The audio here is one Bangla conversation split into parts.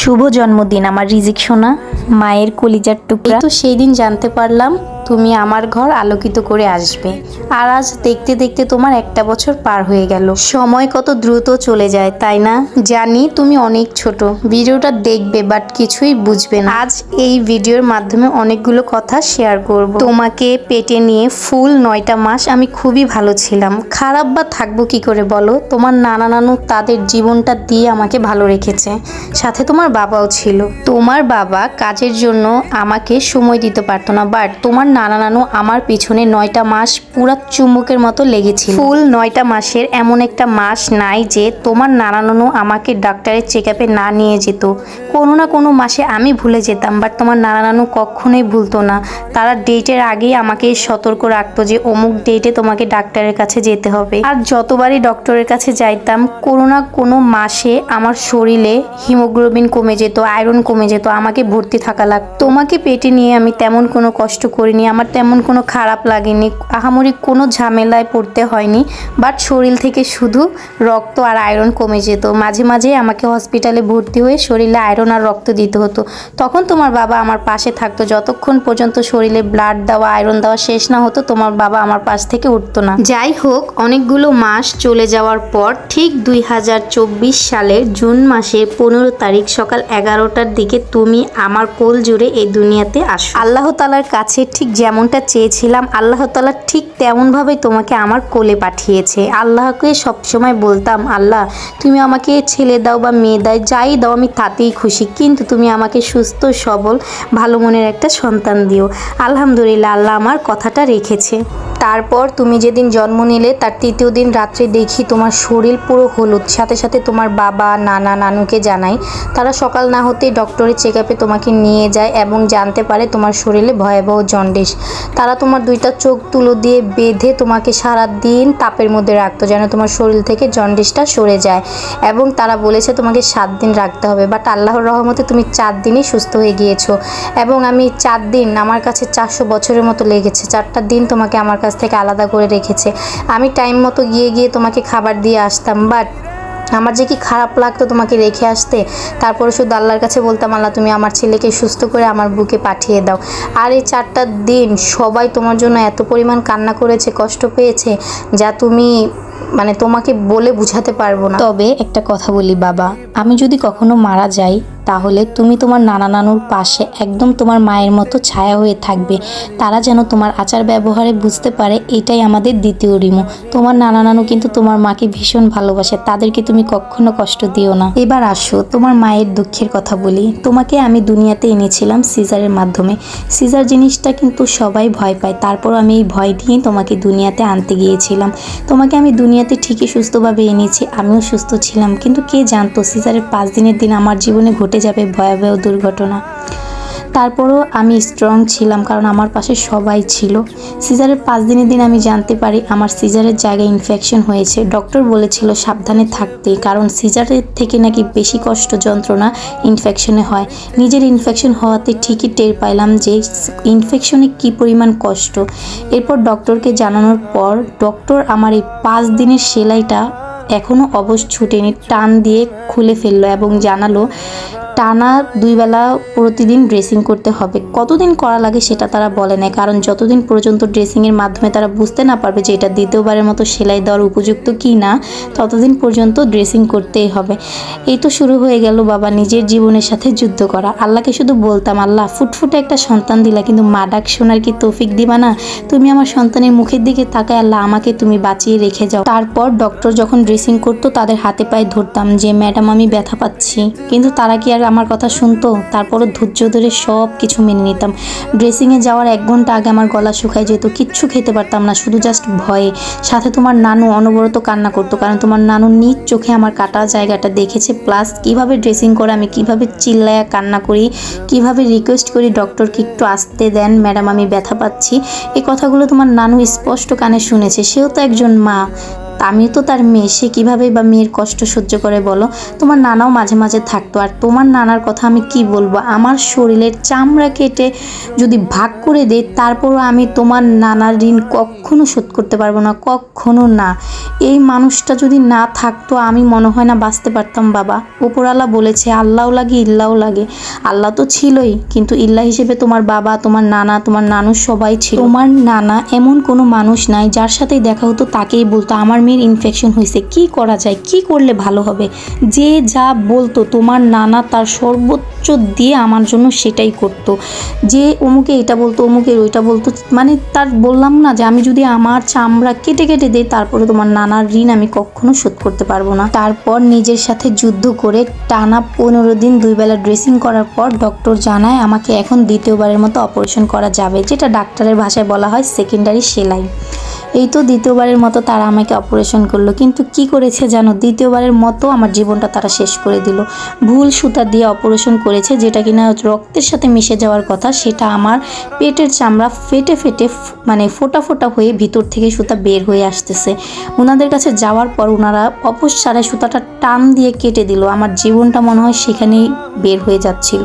শুভ জন্মদিন আমার রিজিক সোনা, মায়ের কলিজার টুকরা। তো সেই দিন জানতে পারলাম তুমি আমার ঘর আলোকিত করে আসবে। আর আজ দেখতে দেখতে তোমার 1 বছর পার হয়ে গেল। সময় কত দ্রুত চলে যায়, তাই না? জানি তুমি অনেক ছোট, ভিডিওটা দেখবে বাট কিছুই বুঝবে না। আজ এই ভিডিওর মাধ্যমে অনেকগুলো কথা শেয়ার করব। তোমাকে পেটে নিয়ে ফুল 9টা মাস আমি খুবই ভালো ছিলাম। খারাপ বা থাকবো কি করে বলো? তোমার নানা নানু তাদের জীবনটা দিয়ে আমাকে ভালো রেখেছে, সাথে তোমার বাবাও ছিল। তোমার বাবা কাজের জন্য আমাকে সময় দিতে পারতো না, বাট তোমার নানা নানু আমার পিছনে 9টা মাস পুরা চুম্বকের মতো লেগেছিল। ফুল 9টা মাসের এমন একটা মাস নাই যে তোমার নানা নানু আমাকে ডাক্তারের চেক আপে না নিয়ে যেত। কোনো না কোনো মাসে আমি ভুলে যেতাম, বাট তোমার নানা নানু কখনোই ভুলতো না। তারা ডেটের আগেই আমাকে সতর্ক রাখতো যে অমুক ডেটে তোমাকে ডাক্তারের কাছে যেতে হবে। আর যতবারই ডক্টরের কাছে যাইতাম, কোনো না কোনো মাসে আমার শরীরে হিমোগ্লোবিন কমে যেত, আয়রন কমে যেত, আমাকে ভর্তি থাকা লাগতো। তোমাকে পেটে নিয়ে আমি তেমন কোনো কষ্ট করিনি, আমার তেমন কোনো খারাপ লাগেনি, আহামরি কোনো ঝামেলায় পড়তে হয়নি। বাট শরীর থেকে শুধু রক্ত আর আয়রন কমে যেত। মাঝে মাঝে আমাকে হসপিটালে ভর্তি হয়ে শরীরে আয়রন আর রক্ত দিতে হতো। তখন তোমার বাবা আমার পাশে থাকতো, যতক্ষণ পর্যন্ত শরীরে ব্লাড দেওয়া, আয়রন দেওয়া শেষ না হতো তোমার বাবা আমার পাশ থেকে উঠতো না। যাই হোক, অনেকগুলো মাস চলে যাওয়ার পর ঠিক 2024 সালের জুন মাসের 15 তারিখ সকাল 11টার দিকে তুমি আমার কোল জুড়ে এই দুনিয়াতে আসো। আল্লাহ তাআলার কাছে ঠিক যেমনটা চেয়েছিলাম, আল্লাহ তাআলা ঠিক তেমনভাবেই তোমাকে আমার কোলে পাঠিয়েছে। আল্লাহকে সবসময় বলতাম, আল্লাহ তুমি আমাকে ছেলে দাও বা মেয়ে দাও, যাই দাও আমি তাতেই খুশি, কিন্তু তুমি আমাকে সুস্থ সবল ভালো মনের একটা সন্তান দিও। আলহামদুলিল্লাহ, আল্লাহ আমার কথাটা রেখেছে। তারপর তুমি যেদিন জন্ম নিলে তার 3য় দিন রাত্রে দেখি তোমার শরীর পুরো হলুদ। সাথে সাথে তোমার বাবা নানা নানুকে জানাই, তারা সকাল না হতেই ডক্টরের চেক আপে তোমাকে নিয়ে যায় এবং জানতে পারে তোমার শরীরে ভয়াবহ জন্ডিস। তারা তোমার 2টা চোখ তুলো দিয়ে বেঁধে তোমাকে সারা দিন তাপের মধ্যে রাখতো যেন তোমার শরীর থেকে জন্ডিসটা সরে যায়, এবং তারা বলেছে তোমাকে 7 দিন রাখতে হবে। বাট আল্লাহর রহমতে তুমি 4 দিনই সুস্থ হয়ে গিয়েছো, এবং আমি 4 দিন আমার কাছে 400 বছরের মতো লেগেছে। 4টা দিন তোমাকে আমার কাছ থেকে আলাদা করে রেখেছে। আমি টাইম মতো গিয়ে তোমাকে খাবার দিয়ে আসতাম, বাট আমার যে কি খারাপ লাগতো তোমাকে রেখে আসতে। তারপরে শুধু আল্লাহর কাছে বলতাম, আল্লাহ তুমি আমার ছেলেকে সুস্থ করে আমার বুকে পাঠিয়ে দাও। আর এই 4টা দিন সবাই তোমার জন্য এত পরিমাণ কান্না করেছে, কষ্ট পেয়েছে, যা তুমি তোমাকে বলে বুঝাতে পারবো না। তবে একটা কথা বলি বাবা, আমি যদি কখনো মারা যাই তাহলে তুমি তোমার নানা নানুর পাশে একদম তোমার মায়ের মতো ছায়া হয়ে থাকবে। তারা যেন তোমার আচার ব্যবহারে বুঝতে পারে এটাই আমাদের দ্বিতীয় রিমু। তোমার নানা নানু কিন্তু তোমার মাকে ভীষণ ভালোবাসে, তাদেরকে তুমি কখনো কষ্ট দিও না। এবার আসো তোমার মায়ের দুঃখের কথা বলি। তোমাকে আমি দুনিয়াতে এনেছিলাম সিজারের মাধ্যমে। সিজার জিনিসটা কিন্তু সবাই ভয় পায়, তারপর আমি এই ভয় নিয়েই তোমাকে দুনিয়াতে আনতে গিয়েছিলাম। তোমাকে আমি দুনিয়াতে ঠিকই সুস্থভাবে এনেছি, আমিও সুস্থ ছিলাম, কিন্তু কে জানতো সিজারের 5 দিনের দিন আমার জীবনে ঘটে যাবে ভয়াবহ দুর্ঘটনা। তারপরও আমি স্ট্রং ছিলাম, কারণ আমার পাশে সবাই ছিল। সিজারের 5 দিনের দিন আমি জানতে পারি আমার সিজারের জায়গায় ইনফেকশন হয়েছে। ডক্টর বলেছিল সাবধানে থাকতে, কারণ সিজারের থেকে নাকি বেশি কষ্ট যন্ত্রণা ইনফেকশনে হয়। নিজের ইনফেকশন হওয়াতে ঠিকই টের পাইলাম যে ইনফেকশনে কী পরিমাণ কষ্ট। এরপর ডক্টরকে জানানোর পর ডক্টর আমার এই 5 দিনের সেলাইটা এখনও অবশ ছুটেনি টান দিয়ে খুলে ফেললো এবং জানালো টানা 2 বেলা প্রতিদিন ড্রেসিং করতে হবে। কতদিন করা লাগে সেটা তারা বলে না, কারণ যতদিন পর্যন্ত ড্রেসিংয়ের মাধ্যমে তারা বুঝতে না পারবে যে এটা দ্বিতীয়বারের মতো সেলাই দেওয়ার উপযুক্ত কি না, ততদিন পর্যন্ত ড্রেসিং করতেই হবে। এই তো শুরু হয়ে গেল বাবা নিজের জীবনের সাথে যুদ্ধ করা। আল্লাহকে শুধু বলতাম, আল্লাহ ফুটফুটে একটা সন্তান দিলা, কিন্তু মা ডাক শোনার কি তৌফিক দিবা না? তুমি আমার সন্তানের মুখের দিকে তাকায় আল্লাহ আমাকে তুমি বাঁচিয়ে রেখে যাও। তারপর ডক্টর যখন ড্রেসিং করতো তাদের হাতে পায়ে ধরতাম যে ম্যাডাম আমি ব্যথা পাচ্ছি, কিন্তু তারা কি আর আমার কথা শুনতো? তারপরও ধৈর্য ধরে সব কিছু মেনে নিতাম। ড্রেসিংয়ে যাওয়ার 1 ঘন্টা আগে আমার গলা শুকায় যেত, কিচ্ছু খেতে পারতাম না, শুধু জাস্ট ভয়ে। সাথে তোমার নানু অনবরত কান্না করতো, কারণ তোমার নানু নিজ চোখে আমার কাটা জায়গাটা দেখেছে, প্লাস কিভাবে ড্রেসিং করে আমি কিভাবে চিল্লায়া কান্না করি, কিভাবে রিকোয়েস্ট করি ডক্টরকে একটু আসতে দেন ম্যাডাম আমি ব্যথা পাচ্ছি। এই কথাগুলো তোমার নানু স্পষ্ট কানে শুনেছে, সেও তো একজন মা। আমি তো তার মেয়ে, সে কীভাবে বা মেয়ের কষ্ট সহ্য করে বলো। তোমার নানাও মাঝে মাঝে থাকতো, আর তোমার নানার কথা আমি কি বলবো, আমার শরীরের চামড়া কেটে যদি ভাগ করে দেয় তারপরও আমি তোমার নানার ঋণ কখনো শোধ করতে পারবো না, কখনো না। এই মানুষটা যদি না থাকতো আমি মনে হয় না বাঁচতে পারতাম বাবা। উপরওয়ালা বলেছে আল্লাহও লাগে ইল্লাও লাগে, আল্লাহ তো ছিলই, কিন্তু ইল্লাহ হিসেবে তোমার বাবা, তোমার নানা, তোমার নানু সবাই ছিল। তোমার নানা এমন কোনো মানুষ নাই যার সাথেই দেখা হতো তাকেই বলতো আমার মেয়ের ইনফেকশন হয়েছে, কি করা যায়, কি করলে ভালো হবে। যে যা বলতো তোমার নানা তার সর্বোচ্চ দিয়ে আমার জন্য সেটাই করতো। যে অমুকে এটা বলতো, অমুকে ওইটা বলতো, মানে তার বললাম না যে আমি যদি আমার চামড়া কেটে কেটে দিই তারপরে তোমার নানার ঋণ আমি কখনো শোধ করতে পারবো না। তারপর নিজের সাথে যুদ্ধ করে টানা 15 দিন 2 বেলা ড্রেসিং করার পর ডক্টর জানায় আমাকে এখন দ্বিতীয়বারের মতো অপারেশন করা যাবে, যেটা ডাক্তারের ভাষায় বলা হয় সেকেন্ডারি সেলাই। এই তো দ্বিতীয়বারের মতো তারা আমাকে অপারেশন করলো, কিন্তু কি করেছে জানো, দ্বিতীয়বারের মতো আমার জীবনটা তারা শেষ করে দিল। ভুল সুতা দিয়ে অপারেশন করেছে, যেটা কিনা রক্তের সাথে মিশে যাওয়ার কথা, সেটা আমার পেটের চামড়া ফেটে ফেটে মানে ফোটা ফোটা হয়ে ভিতর থেকে সুতা বের হয়ে আসতেছে। ওনাদের কাছে যাওয়ার পর ওনারা অপসারে সুতাটা টান দিয়ে কেটে দিল, আমার জীবনটা মনে হয় সেখানেই বের হয়ে যাচ্ছিল।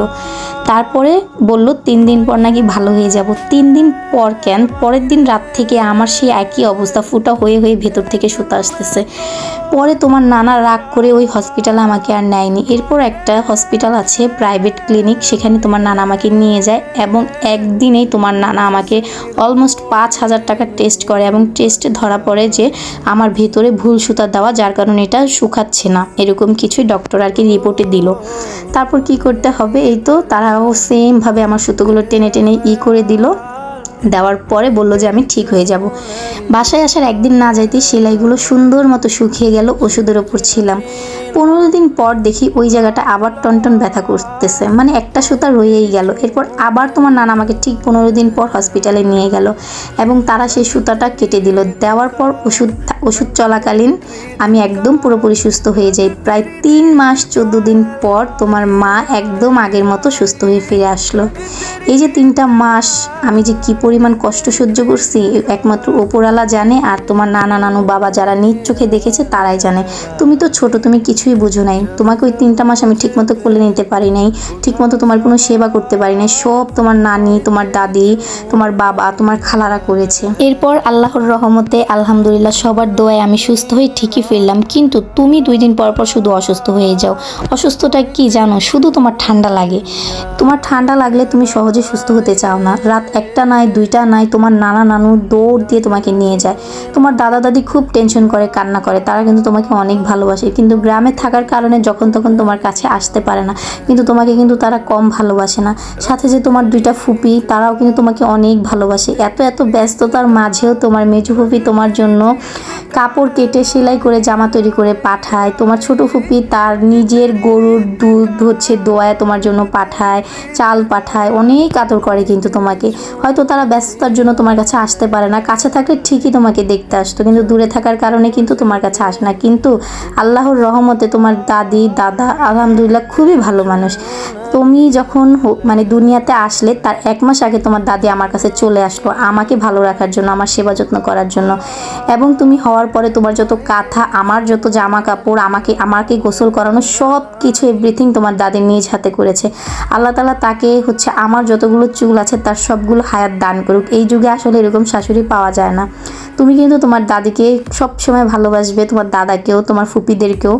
তারপরে বলল 3 দিন পর নাকি ভালো হয়ে যাব। 3 দিন পর কেন, পরের দিন রাত থেকে আমার সেই একই অবস্থা, ফুটা হয়ে হয়ে ভেতর থেকে সুতা আসতেছে। পরে তোমার নানা রাগ করে ওই হসপিটালে আমাকে আর নেয়নি। এরপর একটা হসপিটাল আছে প্রাইভেট ক্লিনিক, সেখানে তোমার নানা আমাকে নিয়ে যায় এবং একদিনেই তোমার নানা আমাকে অলমোস্ট 5,000 টাকা টেস্ট করে এবং টেস্টে ধরা পড়ে যে আমার ভেতরে ভুল সুতা দেওয়া, যার কারণে এটা শুকাচ্ছে না, এরকম কিছুই ডক্টর আর কি রিপোর্টে দিল। তারপর কি করতে হবে, এই তো তারাও সেমভাবে আমার সুতোগুলো টেনে টেনে করে দিল। দেওয়ার পরে বলল যে আমি ঠিক হয়ে যাব। বাসায় আসার একদিন না যাইতে সেলাইগুলো সুন্দর মতো শুকিয়ে গেল, ওষুধের ওপর ছিলাম। 15 দিন পর দেখি ওই জায়গাটা আবার টনটন ব্যথা করতেছে, মানে একটা সুতা রয়েই গেল। এরপর আবার তোমার নানা আমাকে ঠিক 15 দিন পর হসপিটালে নিয়ে গেল এবং তারা সেই সুতাটা কেটে দিল। দেওয়ার পর ওষুধ চলাকালীন আমি একদম পুরোপুরি সুস্থ হয়ে যাই। প্রায় 3 মাস 14 দিন পর তোমার মা একদম আগের মতো সুস্থ হয়ে ফিরে আসলো। এই যে 3টা মাস আমি যে কি পরিমাণ কষ্ট সহ্য করছি একমাত্র ওপরওয়ালা জানে, আর তোমার নানা নানু বাবা যারা নিজ চোখে দেখেছে তারাই জানে। তুমি তো ছোট, তুমি কিছুই বুঝো নাই। তোমাকে ওই 3টা মাস আমি ঠিকমতো কোলে নিতে পারি নাই, ঠিকমতো তোমার কোনো সেবা করতে পারি নাই, সব তোমার নানি, তোমার দাদি, তোমার বাবা, তোমার খালারা করেছে। এরপর আল্লাহর রহমতে আলহামদুলিল্লাহ সবার দোয়ায় আমি সুস্থ হয়ে ঠিকই ফিরলাম। কিন্তু তুমি 2 দিন পর পর শুধু অসুস্থ হয়ে যাও। অসুস্থটা কি জানো, শুধু তোমার ঠান্ডা লাগে। তোমার ঠান্ডা লাগলে তুমি সহজে সুস্থ হতে চাও না। রাত 1টা নয় 2টা নয় তোমার নানা নানু দৌড় দিয়ে তোমাকে নিয়ে যায়। তোমার দাদা দাদি খুব টেনশন করে, কান্না করে, তারা কিন্তু তোমাকে অনেক ভালোবাসে, কিন্তু গ্রামে থাকার কারণে যখন তখন তোমার কাছে আসতে পারে না, কিন্তু তোমাকে কিন্তু তারা কম ভালোবাসে না। সাথে যে তোমার 2টা ফুপি, তারাও কিন্তু তোমাকে অনেক ভালোবাসে। এত এত ব্যস্ততার মাঝেও তোমার মেজো ফুপি তোমার জন্য কাপড় কেটে সেলাই করে জামা তৈরি করে পাঠায়। তোমার ছোট ফুপি তার নিজের গরুর দুধ দোয়ায় তোমার জন্য পাঠায়, চাল পাঠায়, অনেক আদর করে। কিন্তু তোমাকে হয়তো তারা ব্যস্ততার জন্য তোমার কাছে আসতে পারে না, কাছে থাকলে ঠিকই তোমাকে দেখতে আসতো, কিন্তু দূরে থাকার কারণে কিন্তু তোমার কাছে আসে না। কিন্তু আল্লাহর রহমতে তোমার দাদি দাদা আলহামদুলিল্লাহ খুবই ভালো মানুষ। তুমি যখন মানে দুনিয়াতে আসলে তার 1 মাস আগে তোমার দাদি আমার কাছে চলে আসলো আমাকে ভালো রাখার জন্য, আমার সেবা যত্ন করার জন্য। এবং তুমি হওয়ার পরে তোমার যত কাঁথা, আমার যত জামা কাপড়, আমাকে গোসল করানো, সব কিছু এভরিথিং তোমার দাদি নিজ হাতে করেছে। আল্লাহ তাআলা তাকে আমার যতগুলো চুল আছে তার সবগুলো হায়াত দান করুক। এই যুগে আসলে এরকম শাশুড়ি পাওয়া যায় না। তুমি কিন্তু তোমার দাদিকে সব সময় ভালোবাসবে, তোমার দাদাকেও, তোমার ফুপিদেরকেও।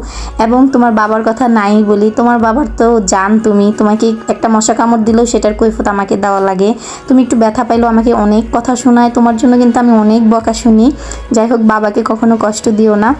এবং তোমার বাবার কথা নাই বলি, তোমার বাবার তো জান তুমি, তোমাকে একটা মশা কামড় দিলেও সেটার কৈফিয়ত আমাকে দেওয়া লাগে। তুমি একটু ব্যথা পাইলেও আমাকে অনেক কথা শোনায়, তোমার জন্য কিন্তু আমি অনেক বকা শুনি। যাই হোক, বাবাকে কখনো কষ্ট দিও না।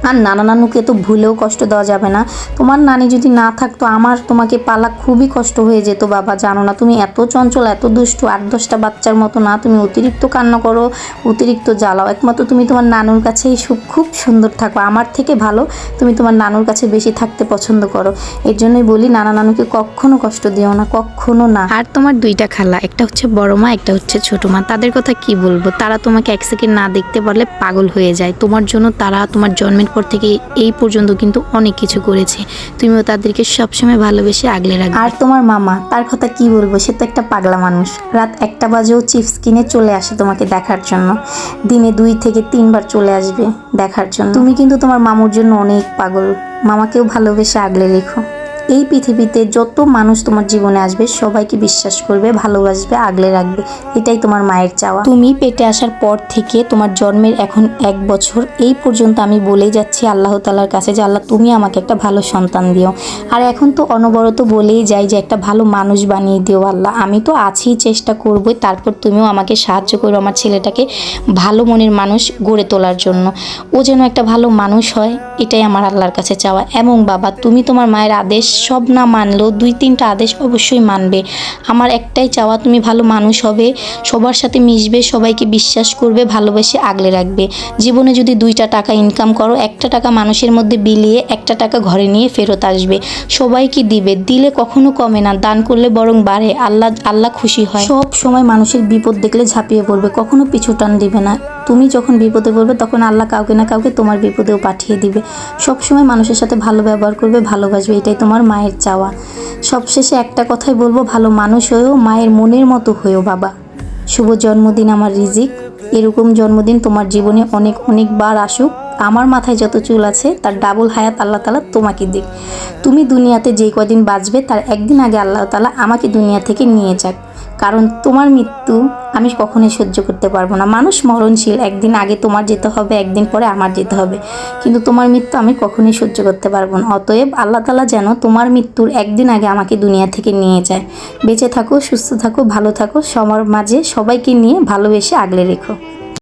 আর নানা নানুকে তো ভুলেও কষ্ট দেওয়া যাবে না। তোমার নানি যদি না থাকতো আমার তোমাকে পালা খুবই কষ্ট হয়ে যেত বাবা, জানো না তুমি এত চঞ্চল, এত দুষ্টু, 8-10টা বাচ্চার মতো না। তুমি অতিরিক্ত কান্না করো, অতিরিক্ত জ্বালাও। একমাত্র তুমি তোমার নানুর কাছেই খুব সুন্দর থাকো। আমার থেকে ভালো তুমি তোমার নানুর কাছে বেশি থাকতে পছন্দ করো। এর জন্যই বলি নানা নানুকে কখনো কষ্ট দিও না, কখনো না। আর তোমার 2টা খালা, একটা হচ্ছে বড় মা, একটা হচ্ছে ছোট মা, তাদের কথা কি বলবো। তারা তোমাকে 1 সেকেন্ড না দেখতে পারলে পাগল হয়ে যায়। তোমার জন্য তারা তোমার জন্মের জন্মের পর থেকে এই পর্যন্ত কিন্তু অনেক কিছু করেছে। তুমিও তাদেরকে সবসময় ভালোবেসে আগলে রাখবে। আর তোমার মামা, তার কথা কি বলবো, সে তো একটা পাগলা মানুষ। রাত 1টা বাজেও চিপস কিনে চলে আসে তোমাকে দেখার জন্য। দিনে 2 থেকে 3 বার চলে আসবে দেখার জন্য। তুমি কিন্তু তোমার মামুর জন্য অনেক পাগল। মামাকেও ভালোবেসে আগলে রেখো। এই পৃথিবীতে যত মানুষ তোমার জীবনে আসবে সবাইকে বিশ্বাস করবে, ভালোবাসবে, আগলে রাখবে, এটাই তোমার মায়ের চাওয়া। তুমি পেটে আসার পর থেকে তোমার জন্মের এখন 1 বছর এই পর্যন্ত আমি বলেই যাচ্ছি আল্লাহ তাআলার কাছে যে আল্লাহ তুমি আমাকে একটা ভালো সন্তান দিও। আর এখন তো অনবরত বলেই যাই যে একটা ভালো মানুষ বানিয়ে দিও আল্লাহ। আমি তো আছি, চেষ্টা করবই, তারপর তুমিও আমাকে সাহায্য করো আমার ছেলেটাকে ভালো মনের মানুষ গড়ে তোলার জন্য। ও যেন একটা ভালো মানুষ হয়, এটাই আমার আল্লাহর কাছে চাওয়া। এবং বাবা, তুমি তোমার মায়ের আদেশ সব না মানলেও 2-3টা আদেশ অবশ্যই মানবে। আমার একটাই চাওয়া, তুমি ভালো মানুষ হবে, সবার সাথে মিশবে, সবাইকে বিশ্বাস করবে, ভালোবেসে আগলে রাখবে। জীবনে যদি 2টা টাকা ইনকাম করো, 1টা টাকা মানুষের মধ্যে বিলিয়ে 1টা টাকা ঘরে নিয়ে ফেরত আসবে। সবাইকে দিবে, দিলে কখনো কমে না, দান করলে বরং বাড়ে। আল্লাহ খুশি হয়। সব সময় মানুষের বিপদ দেখলে ঝাঁপিয়ে পড়বে, কখনো পিছু টান দিবে না। তুমি যখন বিপদে পড়বে তখন আল্লাহ কাউকে না কাউকে তোমার বিপদেও পাঠিয়ে দিবে। সবসময় মানুষের সাথে ভালো ব্যবহার করবে, ভালোবাসবে, এটাই তোমার মায়ের চাওয়া। সবশেষে একটা কথাই বলবো, ভালো মানুষ হয়েও মায়ের মনের মতো হয়েও বাবা। শুভ জন্মদিন আমার রিজিক। এরকম জন্মদিন তোমার জীবনে অনেক অনেকবার আসুক। আমার মাথায় যত চুল আছে তার ডাবল হায়াত আল্লাহ তাআলা তোমাকে দিক। তুমি দুনিয়াতে যেই কদিন বাঁচবে তার একদিন আগে আল্লাহ তাআলা আমাকে দুনিয়া থেকে নিয়ে যাক। কারণ তোমার মৃত্যু আমি কখনোই সহ্য করতে পারবো না। মানুষ মরণশীল, একদিন আগে তোমার যেতে হবে, একদিন পরে আমার যেতে হবে, কিন্তু তোমার মৃত্যু আমি কখনোই সহ্য করতে পারবো না। অতএব আল্লাহ তাআলা যেন তোমার মৃত্যুর একদিন আগে আমাকে দুনিয়া থেকে নিয়ে যায়। বেঁচে থাকো, সুস্থ থাকো, ভালো থাকো, সবার মাঝে সবাইকে নিয়ে ভালোবেসে আগলে রেখো।